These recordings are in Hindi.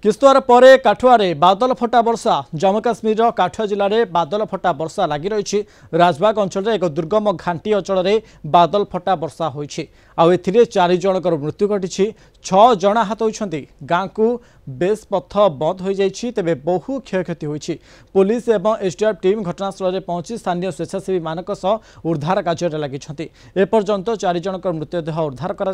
किस्तुआर परे काठुआरे बादल फटा वर्षा जम्मू काश्मीर काठुआ जिले में बादल फटा वर्षा लगी रही। राजबाग अंचल एक दुर्गम घाटी अंचल में बादल फटा वर्षा होती। आउ 4 जनकर मृत्यु घटी। 6 जन आहत होती। गाँव को बेस पथ बंद हो जाए तेज बहु क्षयक्षति होती। पुलिस और एसडीआरएफ टीम घटनास्थल में पहुंची स्थानीय स्वेच्छासेवी मानक उद्धार कार्य लगी। एपर्यंत 4 जनकर मृतदेह उद्धार कर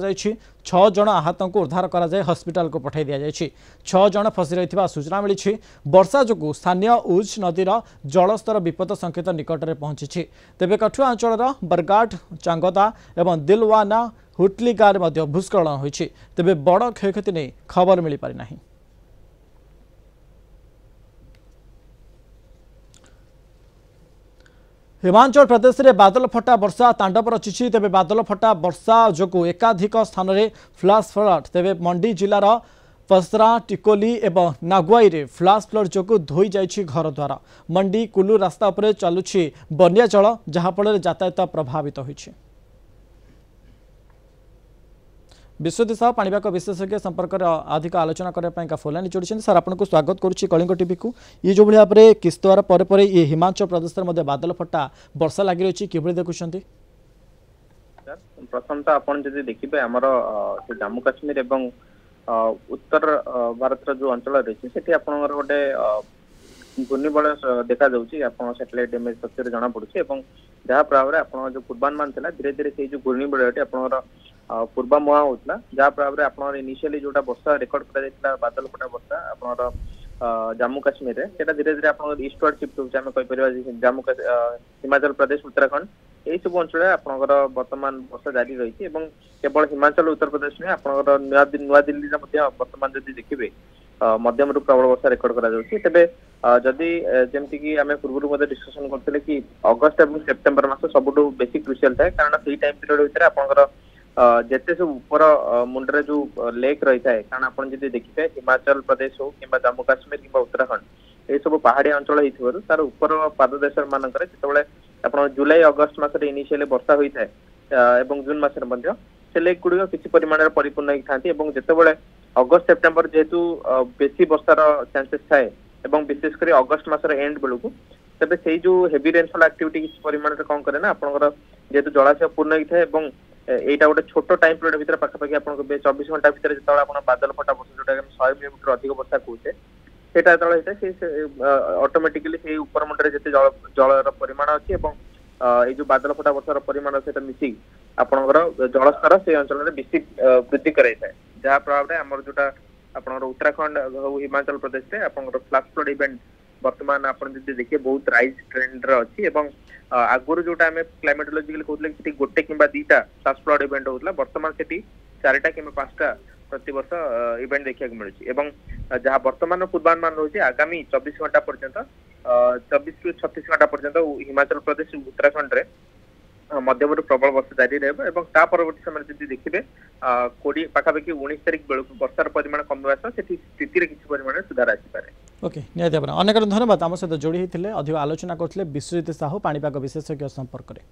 6 जन आहत को उद्धार कर हस्पिटाल को पठाई दि जाए। 6 जन फसी रही सूचना मिली। वर्षा जो स्थानीय उज नदीर जलस्तर विपद संकेत निकट में पहुंची। तेज कठुआ अंचल बरगाड चांगदा और दिलवाना हुटली गाँव में भूस्खलन होती। तेज बड़ क्षयक्षति नहीं खबर मिल पारिना। हिमाचल प्रदेश में बादल फटा वर्षा तांडव रचिछि। तेज बादल फटा वर्षा जो एकाधिक स्थान में फ्लाश फ्लड। तेज मंडी जिलार पसरा टिकोली और नागुआई रे फ्लाश फ्लड जो धोई जाइछि घर द्वार। मंडी कुलू रास्ता उपर चलुछि बन्या जल जहाँफल यातायात प्रभावित होइछि। विश्वजित साहू पाणीपाग विशेषज्ञ संपर्क में अधिक आलोचना करने फोन जोड़ी सर आपको स्वागत करुच्ची कलिंग टीवी को। ये जो भाव में किस्तुआर पर ये हिमाचल प्रदेश में बादल फटा वर्षा लगी रही कि देखुं प्रथम तो आप देखिए आमर जम्मू काश्मीर एवं उत्तर भारत जो अंचल रही है गोटे घूर्णिबल देखा सैटेलाइट इमेज तथ्य जना पड़ी जहाँ प्रभाव में आप जो पूर्वानुमान था धीरे धीरे से जो घूर्णिबल आप पूर्वा मुहा होता जहाँ प्रभाव में आप इनिशियली जोटा वर्षा रेकर्ड कर बादल फटा वर्षा आप जम्मू काश्मीर से धीरे धीरे आप ईस्टवर्ड शिफ्ट होपर जम्मू हिमाचल प्रदेश उत्तराखंड यही सब अंचल आपंकर बर्तमान वर्षा जारी रही है। केवल हिमाचल उत्तर प्रदेश नहीं आप नुआ दिल्ली बर्तमान जब देखिए मध्यम रु प्रबल वर्षा रेकर्ड करे जदि जमीक आम पूर्व डिस्कसन करते कि अगस्ट और सेप्टेम्बर मास सबुठ बेसी क्रुशियल थाए कारण से टाइम पीरियड भितर आपंकर जिते सब ऊपर मुंडे जो लेक रही है कारण आप देखिए हिमाचल प्रदेश हो कि जम्मू काश्मीर कि उत्तराखंड ये सब पहाड़िया अंचल हो तार ऊपर पाददेश मानक आप जुलाई अगस्ट मसरे इनिशियली वर्षा होता है जून मसरे से लेक गुड़िक किसी परिमाण परिपूर्ण होता जितेबाला अगस्ट सेप्टेम्बर जेहेतु बेसी वर्षार चांसेस थाए विशेषकर अगस्ट मसर एंड बेलू तेज से जो हेवी रेनफॉल एक्टिविटी किसी परिमाण कौन करे ना आपंकर जेहेतु जलाशय पूर्ण होता है यहाँ गोटे छोट टाइम पीरियड भितर पाखापाखि आप 24 घंटा भितर जो बादल फटा वर्षा जो 100 मिलीमीटर अधिक वर्षा कहे सेटा जो होता है ऑटोमेटिकली से ऊपर मुंडे जिते जलर परिमाण अच्छी ये जो बादल फटा वर्षार परिमाण से मिसिक आपंकर जलस्तर से अंचल में बेसी वृद्धि कराई है जहाँ प्रभाव में आम जोटा आप उत्तराखंड हिमाचल प्रदेश में आप फ्लैश फ्लड इवेंट बर्तमान आप देखिए बहुत राइज ट्रेंड अच्छी आगुरी जोटा आम क्लाइमेटोलॉजिकली कहते गोटे कि 2टा फ्लैश फ्लड इवेंट होता बर्तमान से 4टा कि 5टा प्रतिवर्ष इवेंट देखा मिलूँ जहाँ बर्तमान पूर्वानुमान रही है आगामी 24 घंटा पर्यंत 24 ରୁ 36 घंटा पर्यंत हिमाचल प्रदेश उत्तराखंड रे मध्यम प्रबल वर्षा जारी रहा परवर्ती समय जब देखिए 20 पाखापाखि 19 तारिख बेलू वर्षार परिमाण कमिवा सह स्थिति किसी परिमाण सुधार आसपे। ओके निहाती अनेक धन्यवाद आम सहित जोड़ी होते अधिक आलोचना करते विश्वजित साहू पाणीपाग विशेषज्ञ संपर्क में।